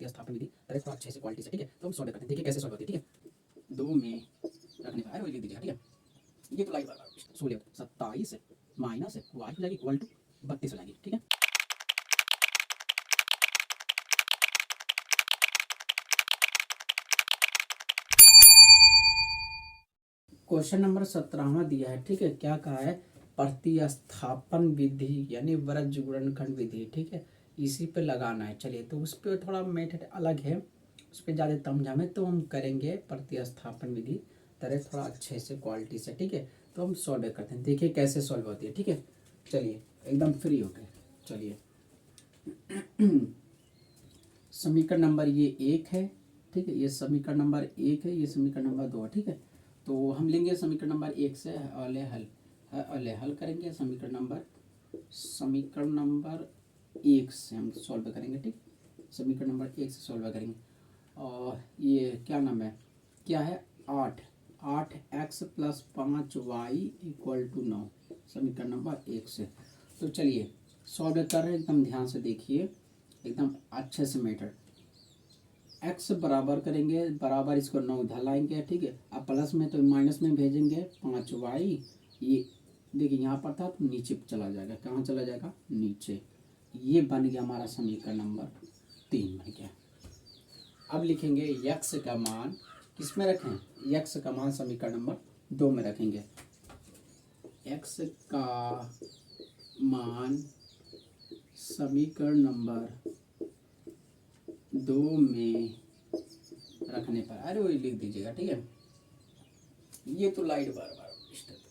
प्रतिस्थापन विधि तरह थोड़ा अच्छे से क्वालिटी से, ठीक है। तो हम सॉल्व करते हैं, देखिए कैसे सॉल्व होती है, ठीक है। 2 में रखने पर लिख दीजिएगा, ठीक है। ये तो लाइव 16 27 माइनस वाई हो जाएगी इक्वल टू 32 हो जाएगी, ठीक है। क्वेश्चन नंबर 17वां दिया है, ठीक है। क्या कहा है, प्रतिस्थापन विधि यानी वृत्त गुणनखंड विधि, ठीक है, इसी पे लगाना है। चलिए, तो उस पर थोड़ा मेथड अलग है, उस पर ज़्यादा तमझाम है, तो हम करेंगे प्रतिस्थापन विधि तरह थोड़ा अच्छे से क्वालिटी से, ठीक है। तो हम सॉल्व करते हैं, देखिए कैसे सॉल्व होती है, ठीक है। चलिए एकदम फ्री हो गए। चलिए समीकरण नंबर ये 1 है, ठीक है। ये समीकरण नंबर 1 है, ये समीकरण नंबर 2 है, ठीक है। तो हम लेंगे समीकरण नंबर 1 से अले हल करेंगे। समीकरण नंबर 1 से हम सॉल्व करेंगे, ठीक। समीकरण नंबर 1 से सॉल्व करेंगे। और ये क्या नाम है, क्या है, 8x plus 5y equal to 9, समीकरण नंबर 1 से। तो चलिए सॉल्व कर रहे हैं, एकदम ध्यान से देखिए, एकदम अच्छे से मेथड। x बराबर करेंगे, बराबर इसको 9 इधर लाएंगे, ठीक है। अब प्लस में तो माइनस में भेजेंगे 5y, ये देखिए यहाँ पर था तो नीचे चला जाएगा, कहाँ चला जाएगा, नीचे। ये बन गया हमारा समीकरण नंबर 3 बन गया। अब लिखेंगे x का मान किस में रखें, x का मान समीकरण नंबर 2 में रखेंगे। x का मान समीकरण नंबर 2 में रखने पर, अरे वही लिख दीजिएगा, ठीक है। ये तो लाइट बार बार डिस्टर्ब करेगा।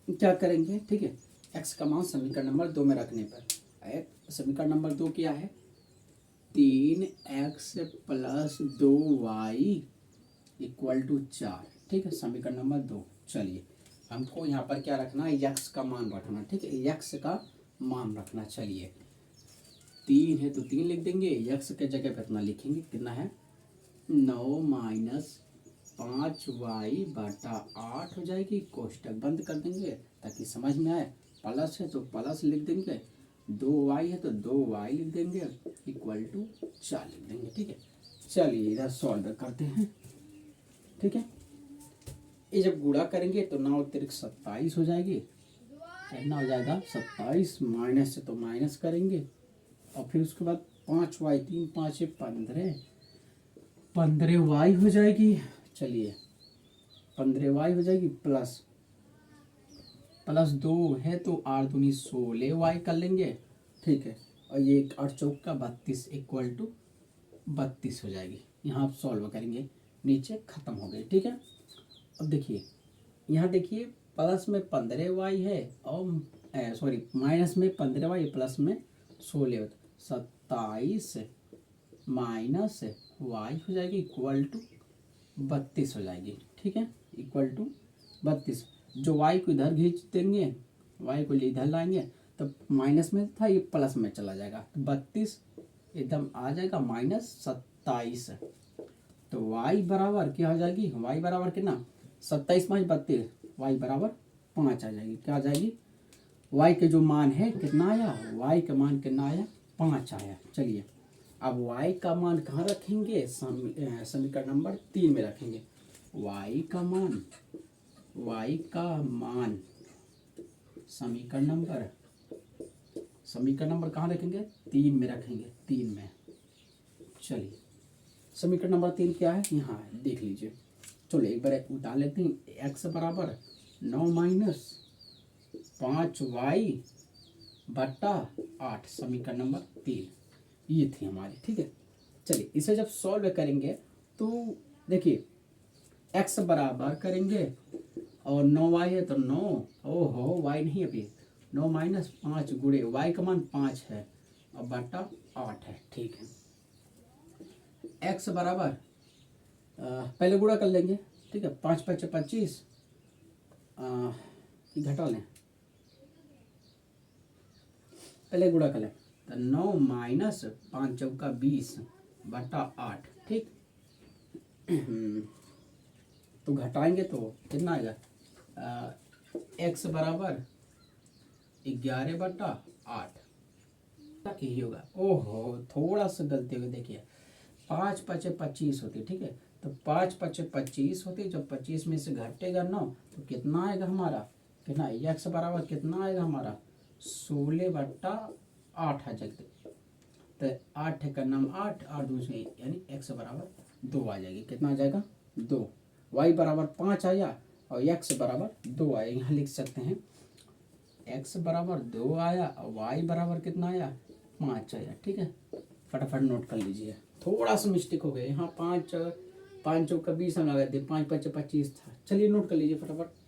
क्या करेंगे, ठीक है। x का मान समीकरण नंबर 2 में रखने पर, समीकरण नंबर 2 क्या है, 3x plus 2y equal to 4, ठीक है, समीकरण नंबर 2। चलिए हमको यहाँ पर क्या रखना है, x का मान रखना, ठीक है, x का मान रखना। चलिए 3 है तो 3 लिख देंगे, x के जगह पे इतना लिखेंगे, कितना है, 9 माइनस 5y बटा 8 हो जाएगी, कोष्टक बंद कर देंगे ताकि समझ में आए। प्लस है तो प्लस लिख देंगे, 2y है तो 2y लिख देंगे, इक्वल टू 4 लिख देंगे, ठीक है। चलिए इधर सॉल्व करते हैं, ठीक है। ये जब गुणा करेंगे तो 9 अतिरिक्त 27 हो जाएगी, कितना हो जाएगा 27, माइनस से तो माइनस करेंगे, और फिर उसके बाद 5y, 3 5 15, 15y हो जाएगी। चलिए 15y हो जाएगी, प्लस 2 है तो 8 दूनी 16y कर लेंगे, ठीक है। और ये 8 चौक का 32 इक्वल टू 32 हो जाएगी। यहाँ आप सॉल्व करेंगे, नीचे खत्म हो गई, ठीक है। अब देखिए यहाँ देखिए, प्लस में 15y है और सॉरी माइनस में 15y, प्लस में 16, 27 माइनस y हो जाएगी इक्वल टू 32 हो जाएगी, ठीक है, इक्वल टू 32। जो y को इधर खींच देंगे, y को इधर लाएंगे तो माइनस में था, ये प्लस में चला जाएगा, तो 32 एकदम आ जाएगा माइनस 27। तो y बराबर क्या हो जाएगी, y बराबर कितना, 27 5 32, y बराबर 5 आ जाएगी। क्या आ जाएगी, y के जो मान है कितना आया, y का मान कितना आया, 5 आया। चलिए अब y का मान कहाँ रखेंगे, समीकरण नंबर 3 में रखेंगे। y का मान समीकरण नंबर कहाँ रखेंगे, 3 में रखेंगे, 3 में। चलिए समीकरण नंबर 3 क्या है, यहाँ है, देख लीजिए। चलो एक बार उतार लेते हैं, x बराबर 9 माइनस 5y बटा 8, समीकरण नंबर 3 ये थी हमारी, ठीक है। चलिए इसे जब सॉल्व करेंगे तो देखिए x बराबर करेंगे और 9y है तो 9, ओहो y नहीं अभी, 9 माइनस 5 गुणे y का मान 5 है और बटा 8 है, ठीक है। x बराबर पहले गुणा कर लेंगे, ठीक है, 5 5 25, कि घटा लें, पहले गुणा कर लें। तो 9 माइनस 5 चौका 20 बटा 8, ठीक। तो घटाएंगे तो कितना आएगा, x बराबर 11 बटा 8, यही होगा। ओहो, थोड़ा सा गलती हुई, देखिए 5 पचे 25 होती, ठीक है। तो 5 पचे 25 होती, जब 25 में से घटेगा 9 तो कितना आएगा हमारा, कितना x बराबर कितना आएगा हमारा 16 बटा 8 आ जाएगी। तो 8 का नाम 8 और दूसरे यानी x बराबर 2 आ जाएगी। कितना आ जाएगा 2। y बराबर 5 आया और x बराबर 2 आया। यहाँ लिख सकते हैं x बराबर 2 आया और y बराबर कितना आया 5 आया, ठीक है। फटाफट नोट कर लीजिए, थोड़ा सा मिस्टेक हो गया यहाँ। 5 5 चौका 20 हम लगा थे, 5 पचे 25 था। चलिए नोट कर लीजिए फटाफट।